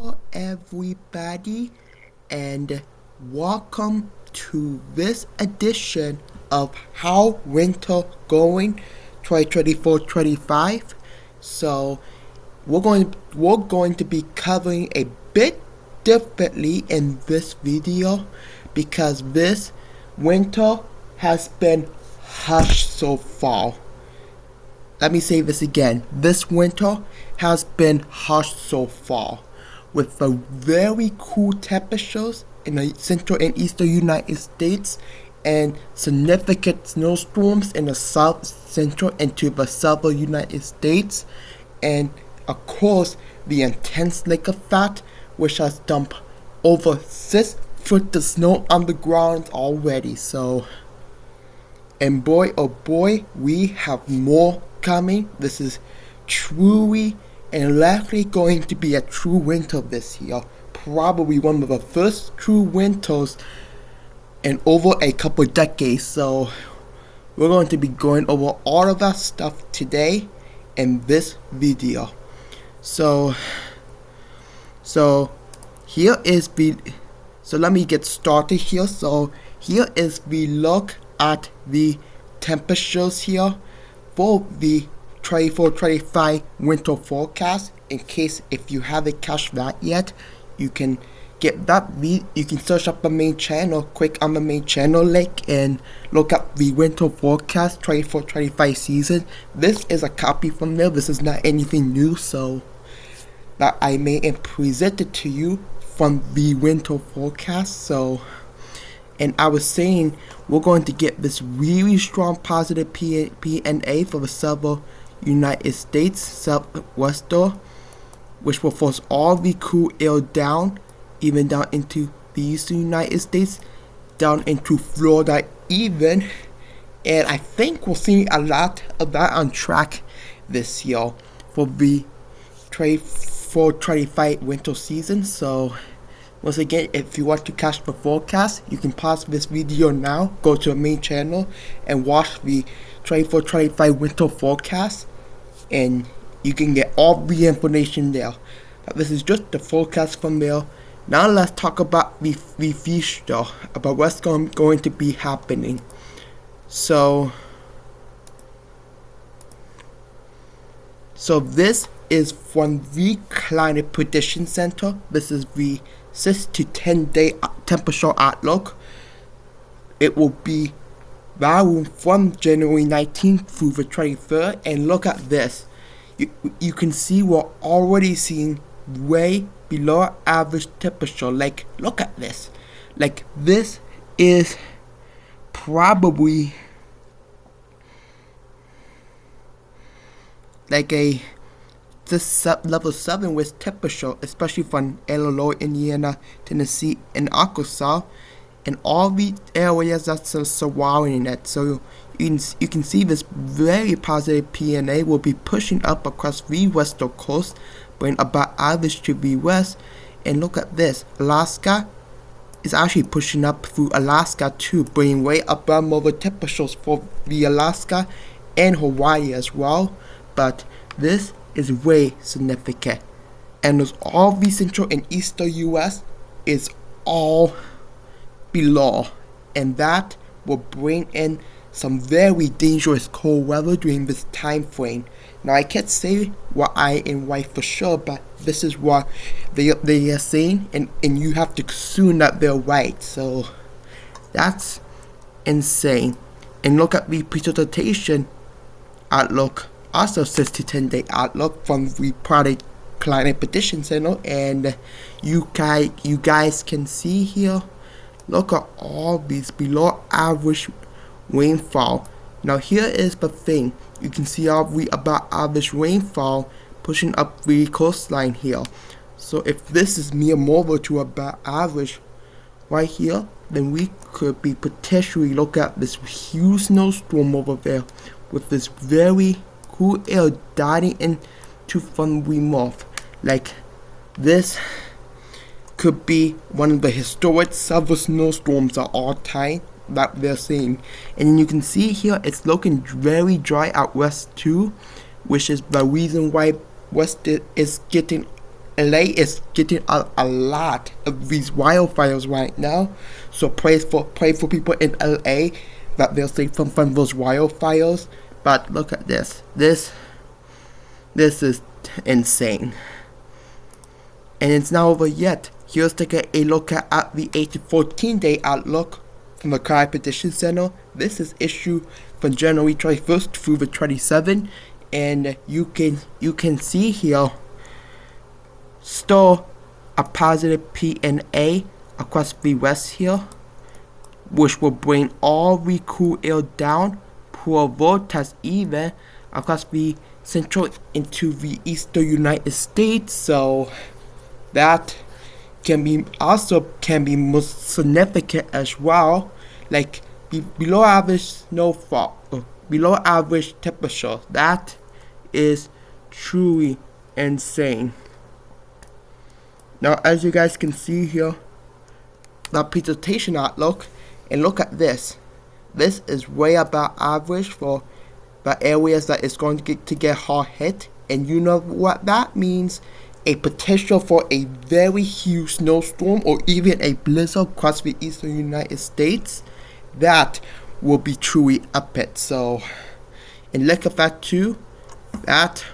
Hello everybody and welcome to this edition of How Winter Going 2024-25. So we're going to be covering a bit differently in this video because this winter has been hushed so far. Let me say this again. This winter has been hushed so far, with the very cool temperatures in the central and eastern United States and significant snowstorms in the south, central, and to the southern United States, and of course the intense lake effect, which has dumped over 6 foot of snow on the ground already. So, and boy oh boy, we have more coming. This is truly and likely going to be a true winter this year. Probably one of the first true winters in over a couple decades. So we're going to be going over all of that stuff today in this video. So here is the let me get started here. So here is the look at the temperatures here for the 24-25 winter forecast. In case if you haven't catch that yet, you can get that. You can search up the main channel, click on the main channel link, and look up the winter forecast 24-25 season. This is a copy from there. This is not anything new, so that I may present it to you from the winter forecast. So, and I was saying we're going to get this really strong positive PNA for the southern United States, southwester, which will force all the cool air down, even down into the eastern United States, down into Florida even. And I think we'll see a lot of that on track this year for the 24-25 winter season. So once again, if you want to catch the forecast, you can pause this video now, go to the main channel, and watch the 24-25 winter forecast, and you can get all the information there. But this is just the forecast from there. Now let's talk about the future, about what's going to be happening. So this is from the Climate Prediction Center. This is the 6 to 10 day temperature outlook. It will be varying from January 19th through the 23rd. And look at this. You can see we're already seeing way below average temperature. Like, look at this. Like, this is probably like this level 7 with temperature, especially from Illinois, Indiana, Tennessee, and Arkansas, and all the areas that's surrounding it. So you can see this very positive PNA will be pushing up across the western coast, bringing about average to the west. And look at this, Alaska is actually pushing up through Alaska too, bringing way above more temperatures for the Alaska and Hawaii as well. But this is way significant, and there's all the central and eastern US is all below, and that will bring in some very dangerous cold weather during this time frame. Now I can't say what I am right for sure, but this is what they are saying, and you have to assume that they're right. So that's insane. And look at the precipitation outlook, also 6 to 10 day outlook from the product Climate Prediction Center, and you guys can see here. Look at all these below average rainfall. Now here is the thing. You can see all the above average rainfall pushing up the coastline here. So if this is mere more to above average right here, then we could be potentially look at this huge snowstorm over there with this very cool air diving into from the north. Like, this could be one of the historic severe snowstorms of all time that they're seeing. And you can see here it's looking very dry out west too, which is the reason why west is getting LA is getting a lot of these wildfires right now, so pray for people in LA that they'll stay from those wildfires. But look at this. This is insane. And it's not over yet. Here's taking a look at the 8 to 14 day outlook from the Climate Prediction Center. This is issued from January 21st through the 27th, and you can see here still a positive PNA across the west here, which will bring all the cool air down poor vortex even across the central into the eastern United States. So that can be most significant as well, like below average snowfall, below average temperature. That is truly insane. Now, as you guys can see here, the precipitation outlook, and look at this. This is way above average for the areas that is going to get hard hit, and you know what that means. A potential for a very huge snowstorm or even a blizzard across the eastern United States. That will be truly epic. So, and look at that too. That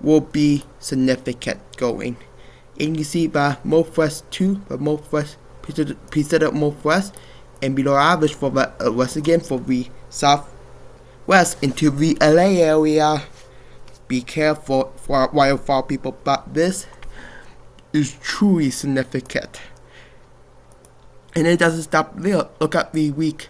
will be significant going. And you see the Northwest too, the Northwest, Pacific Northwest, and below average for the west again for the Southwest into the LA area. Be careful for wildfire people, but this is truly significant. And it doesn't stop there. Look at the week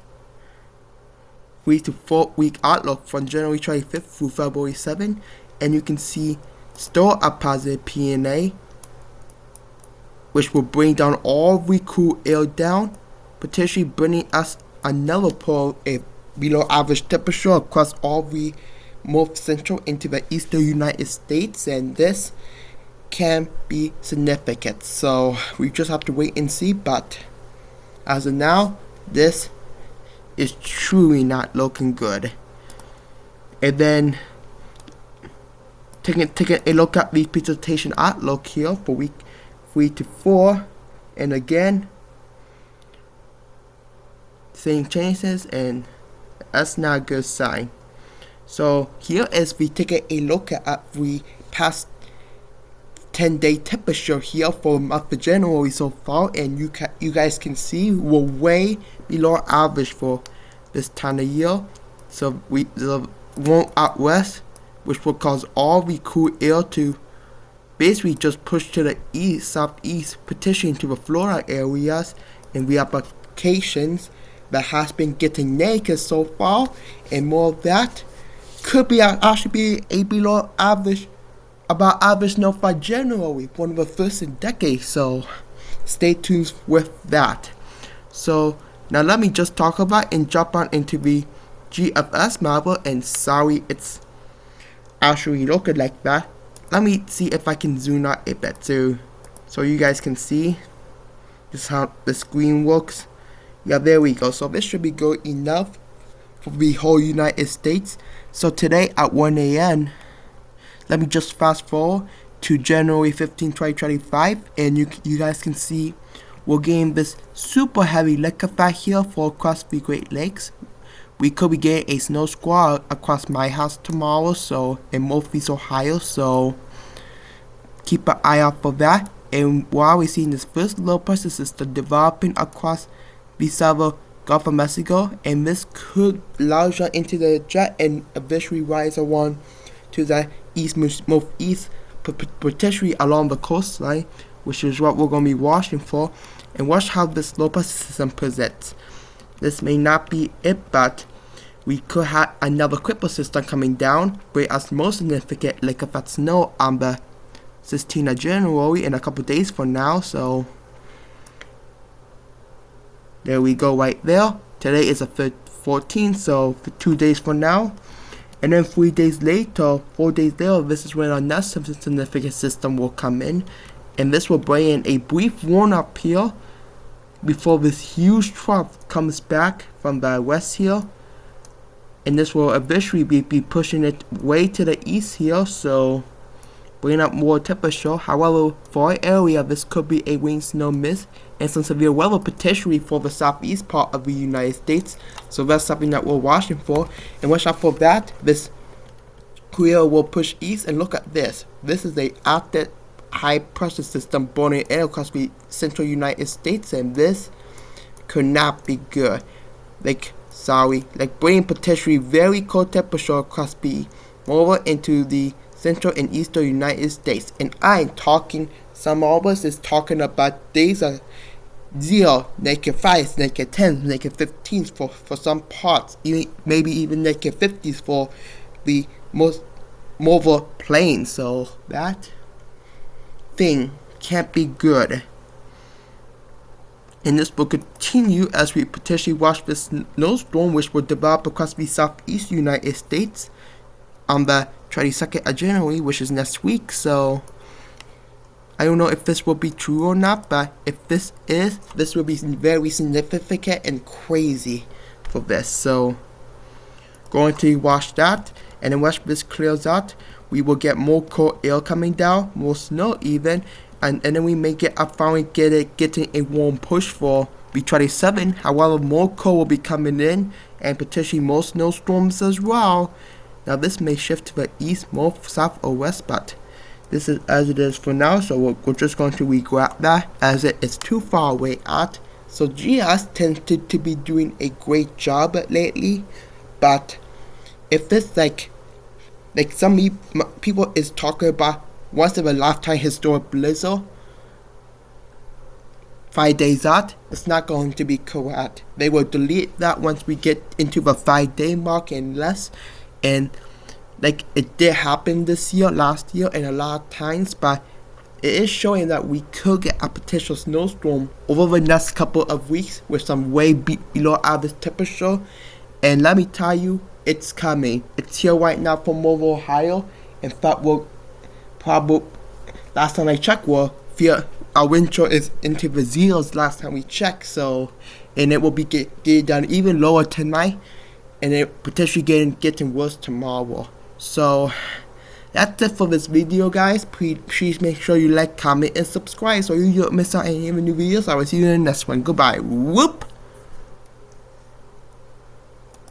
3 to 4 week outlook from January 25th through February 7th, and you can see still a positive PNA, which will bring down all the cool air down, potentially bringing us another below average temperature across all the more central into the eastern United States, and this can be significant. So we just have to wait and see, but as of now, this is truly not looking good. And then taking a look at the precipitation outlook here for week 3 to 4, and again same changes, and that's not a good sign. So here is we take a look at the past 10-day temperature here for the month of January so far, and you guys can see we're way below average for this time of year. So the warm out west, which will cause all the cool air to basically just push to the east, southeast, potentially to the Florida areas, and the applications that has been getting negative so far, and more of that could be actually be a below average, about average snow by January, one of the first in decades. So stay tuned with that. So now let me just talk about and jump on into the GFS model, and sorry it's actually looking like that. Let me see if I can zoom out a bit too, so you guys can see just how the screen works. Yeah, there we go. So this should be good enough for the whole United States. So today at 1 a.m., let me just fast forward to January 15, 2025, and you guys can see we're getting this super heavy lake effect here for across the Great Lakes. We could be getting a snow squall across my house tomorrow, so in Northeast Ohio, so keep an eye out for that. And while we're seeing this first low pressure system developing across the southern Gulf of Mexico, and this could launch into the jet and eventually rise on to the northeast, potentially along the coastline, which is what we're going to be watching for. And watch how this low pressure system presents. This may not be it, but we could have another cripple system coming down, bring us most significant lake effect snow on the 16th of January in a couple days from now. So there we go right there. Today is the 14th, so for 2 days from now. And then 4 days later, this is when our next significant system will come in. And this will bring in a brief warm-up here before this huge trough comes back from the west here. And this will eventually be pushing it way to the east here. So bringing up more temperature. However, for our area, this could be a rain snow mist and some severe weather potentially for the southeast part of the United States. So that's something that we're watching for. And watch out for that. This Korea will push east, and look at this. This is a active high pressure system burning air across the central United States, and this could not be good. Bringing potentially very cold temperature across the over into the central and eastern United States. And I'm talking, some of us is talking about days of 0, -5s, -10s, -15s for some parts, maybe even -50s for the most mobile planes. So that thing can't be good. And this will continue as we potentially watch this snowstorm, which will develop across the southeast United States on the 22nd of January, which is next week. So I don't know if this will be true or not, but if this is, this will be very significant and crazy for this. So going to watch that, and then once this clears out, we will get more cold air coming down, more snow even, and then we may finally getting a warm push for B27. However, more cold will be coming in, and potentially more snowstorms as well. Now this may shift to the east, more south or west, but this is as it is for now. So we're just going to regret that as it is too far away out. So GS tends to be doing a great job lately, but if this like some people is talking about once in a lifetime historic blizzard 5 days out, it's not going to be correct. They will delete that once we get into the 5-day mark and less. And it did happen this year, last year, and a lot of times, but it is showing that we could get a potential snowstorm over the next couple of weeks with some way below average temperature. And let me tell you, it's coming. It's here right now from Mobile, Ohio. In fact, we'll probably, last time I checked, our wind chill is into the zeros last time we checked. So, and it will be getting down even lower tonight, and it potentially getting worse tomorrow. So that's it for this video, guys. Please make sure you like, comment, and subscribe so you don't miss out any of the new videos. I will see you in the next one. Goodbye. Whoop.